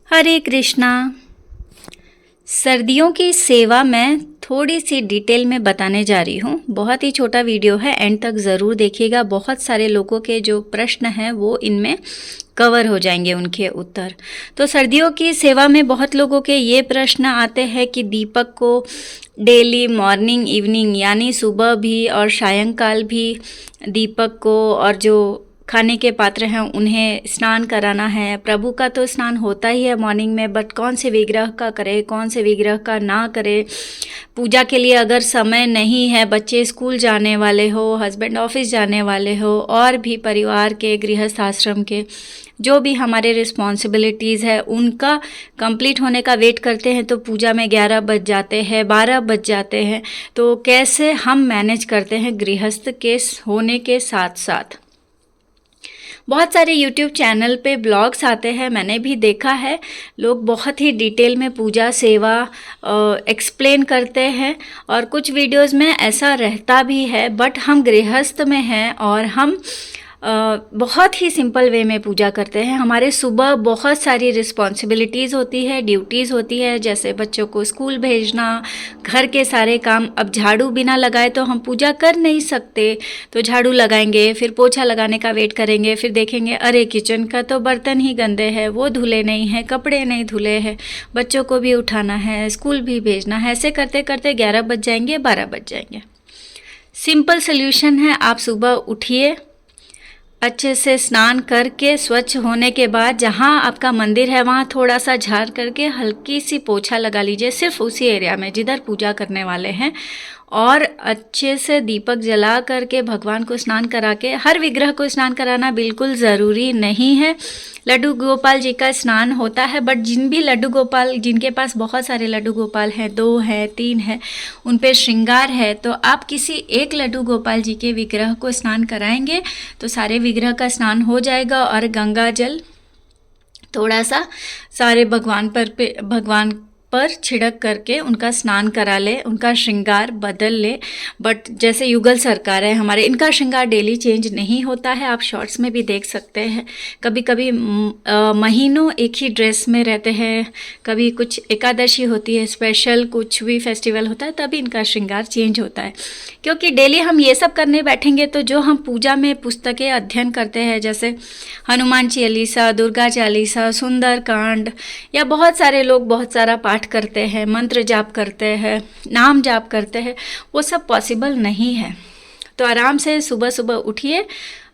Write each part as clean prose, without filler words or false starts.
हरे कृष्णा। सर्दियों की सेवा मैं थोड़ी सी डिटेल में बताने जा रही हूँ। बहुत ही छोटा वीडियो है, एंड तक ज़रूर देखिएगा। बहुत सारे लोगों के जो प्रश्न हैं वो इनमें कवर हो जाएंगे, उनके उत्तर। तो सर्दियों की सेवा में बहुत लोगों के ये प्रश्न आते हैं कि दीपक को डेली मॉर्निंग इवनिंग यानी सुबह भी और सायंकाल भी दीपक को और जो खाने के पात्र हैं उन्हें स्नान कराना है। प्रभु का तो स्नान होता ही है मॉर्निंग में, बट कौन से विग्रह का करे, कौन से विग्रह का ना करे। पूजा के लिए अगर समय नहीं है, बच्चे स्कूल जाने वाले हो, हस्बैंड ऑफिस जाने वाले हो, और भी परिवार के गृहस्थ आश्रम के जो भी हमारे रिस्पॉन्सिबिलिटीज़ है उनका कंप्लीट होने का वेट करते हैं, तो पूजा में 11 बज जाते हैं, 12 बज जाते हैं। तो कैसे हम मैनेज करते हैं गृहस्थ के होने के साथ साथ। बहुत सारे YouTube चैनल पे ब्लॉग्स आते हैं, मैंने भी देखा है। लोग बहुत ही डिटेल में पूजा सेवा एक्सप्लेन करते हैं, और कुछ वीडियोस में ऐसा रहता भी है, बट हम गृहस्थ में हैं और हम बहुत ही सिंपल वे में पूजा करते हैं। हमारे सुबह बहुत सारी रिस्पॉन्सिबिलिटीज़ होती है, ड्यूटीज़ होती है, जैसे बच्चों को स्कूल भेजना, घर के सारे काम। अब झाड़ू बिना लगाए तो हम पूजा कर नहीं सकते, तो झाड़ू लगाएंगे, फिर पोछा लगाने का वेट करेंगे, फिर देखेंगे अरे किचन का तो बर्तन ही गंदे हैं, वो धुले नहीं हैं, कपड़े नहीं धुले हैं, बच्चों को भी उठाना है, स्कूल भी भेजना है। ऐसे करते करते 11 बज जाएंगे, 12 बज जाएंगे। सिंपल सोल्यूशन है, आप सुबह उठिए, अच्छे से स्नान करके स्वच्छ होने के बाद जहाँ आपका मंदिर है वहाँ थोड़ा सा झाड़ करके हल्की सी पोछा लगा लीजिए, सिर्फ उसी एरिया में जिधर पूजा करने वाले हैं, और अच्छे से दीपक जला करके भगवान को स्नान करा के। हर विग्रह को स्नान कराना बिल्कुल ज़रूरी नहीं है। लड्डू गोपाल जी का स्नान होता है, बट जिन भी लड्डू गोपाल, जिनके पास बहुत सारे लड्डू गोपाल हैं, 2 हैं 3 हैं, उन पे श्रृंगार है, तो आप किसी एक लड्डू गोपाल जी के विग्रह को स्नान कराएंगे तो सारे विग्रह का स्नान हो जाएगा। और गंगा जल थोड़ा सा सारे भगवान पर छिड़क करके उनका स्नान करा ले, उनका श्रृंगार बदल ले। बट जैसे युगल सरकार है हमारे, इनका श्रृंगार डेली चेंज नहीं होता है, आप शॉर्ट्स में भी देख सकते हैं। कभी कभी महीनों एक ही ड्रेस में रहते हैं, कभी कुछ एकादशी होती है स्पेशल, कुछ भी फेस्टिवल होता है तभी इनका श्रृंगार चेंज होता है। क्योंकि डेली हम ये सब करने बैठेंगे तो जो हम पूजा में पुस्तकें अध्ययन करते हैं, जैसे हनुमान चालीसा, दुर्गा चालीसा, सुंदर कांड, या बहुत सारे लोग बहुत सारा पाठ करते हैं, मंत्र जाप करते हैं, नाम जाप करते हैं, वो सब पॉसिबल नहीं है। तो आराम से सुबह सुबह उठिए,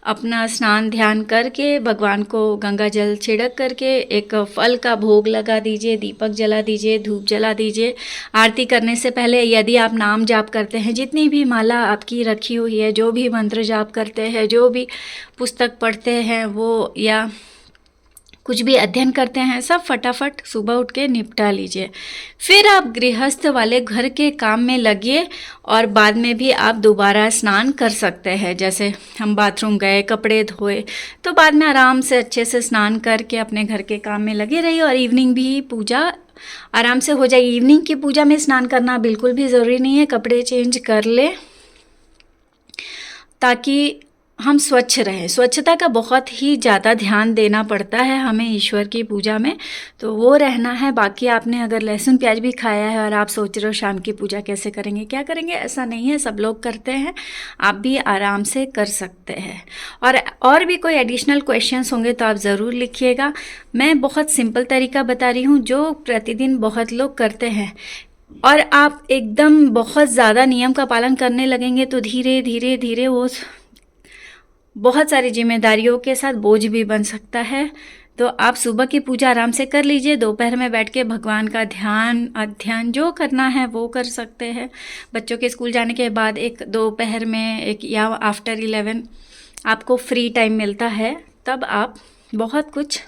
अपना स्नान ध्यान करके भगवान को गंगा जल छिड़क करके एक फल का भोग लगा दीजिए, दीपक जला दीजिए, धूप जला दीजिए। आरती करने से पहले यदि आप नाम जाप करते हैं, जितनी भी माला आपकी रखी हुई है, जो भी मंत्र जाप करते हैं, जो भी पुस्तक पढ़ते हैं वो, या कुछ भी अध्ययन करते हैं, सब फटाफट सुबह उठ के निपटा लीजिए। फिर आप गृहस्थ वाले घर के काम में लगिए, और बाद में भी आप दोबारा स्नान कर सकते हैं। जैसे हम बाथरूम गए, कपड़े धोए, तो बाद में आराम से अच्छे से स्नान करके अपने घर के काम में लगे रहिए, और इवनिंग भी पूजा आराम से हो जाएगी। इवनिंग की पूजा में स्नान करना बिल्कुल भी ज़रूरी नहीं है, कपड़े चेंज कर ले ताकि हम स्वच्छ रहें। स्वच्छता का बहुत ही ज़्यादा ध्यान देना पड़ता है हमें ईश्वर की पूजा में, तो वो रहना है। बाकी आपने अगर लहसुन प्याज भी खाया है और आप सोच रहे हो शाम की पूजा कैसे करेंगे, क्या करेंगे, ऐसा नहीं है, सब लोग करते हैं, आप भी आराम से कर सकते हैं। और भी कोई एडिशनल क्वेश्चंस होंगे तो आप ज़रूर लिखिएगा। मैं बहुत सिंपल तरीका बता रही हूँ जो प्रतिदिन बहुत लोग करते हैं, और आप एकदम बहुत ज़्यादा नियम का पालन करने लगेंगे तो धीरे धीरे धीरे वो बहुत सारी जिम्मेदारियों के साथ बोझ भी बन सकता है। तो आप सुबह की पूजा आराम से कर लीजिए, दोपहर में बैठ के भगवान का ध्यान अध्ययन जो करना है वो कर सकते हैं। बच्चों के स्कूल जाने के बाद एक दोपहर में एक या आफ्टर 11 आपको फ्री टाइम मिलता है, तब आप बहुत कुछ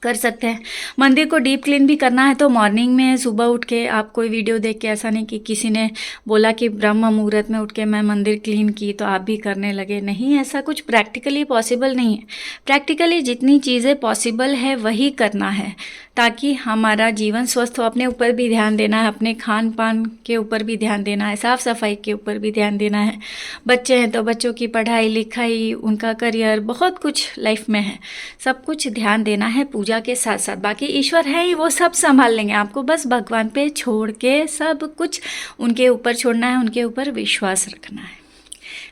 कर सकते हैं। मंदिर को डीप क्लीन भी करना है तो मॉर्निंग में सुबह उठ के आप कोई वीडियो देख के, ऐसा नहीं कि किसी ने बोला कि ब्रह्म मुहूर्त में उठ के मैं मंदिर क्लीन की तो आप भी करने लगे, नहीं, ऐसा कुछ प्रैक्टिकली पॉसिबल नहीं है। प्रैक्टिकली जितनी चीज़ें पॉसिबल है वही करना है, ताकि हमारा जीवन स्वस्थ हो। अपने ऊपर भी ध्यान देना है, अपने खान पान के ऊपर भी ध्यान देना है, साफ़ सफाई के ऊपर भी ध्यान देना है। बच्चे हैं तो बच्चों की पढ़ाई लिखाई, उनका करियर, बहुत कुछ लाइफ में है, सब कुछ ध्यान देना है पूजा पूजा के साथ साथ बाकी ईश्वर है ही, वो सब संभाल लेंगे आपको, बस भगवान पे छोड़ के सब कुछ उनके ऊपर छोड़ना है, उनके ऊपर विश्वास रखना है।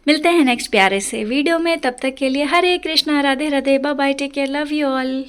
मिलते हैं नेक्स्ट प्यारे से वीडियो में, तब तक के लिए Hare Krishna, Radhe Radhe, bye bye, take care, love you all.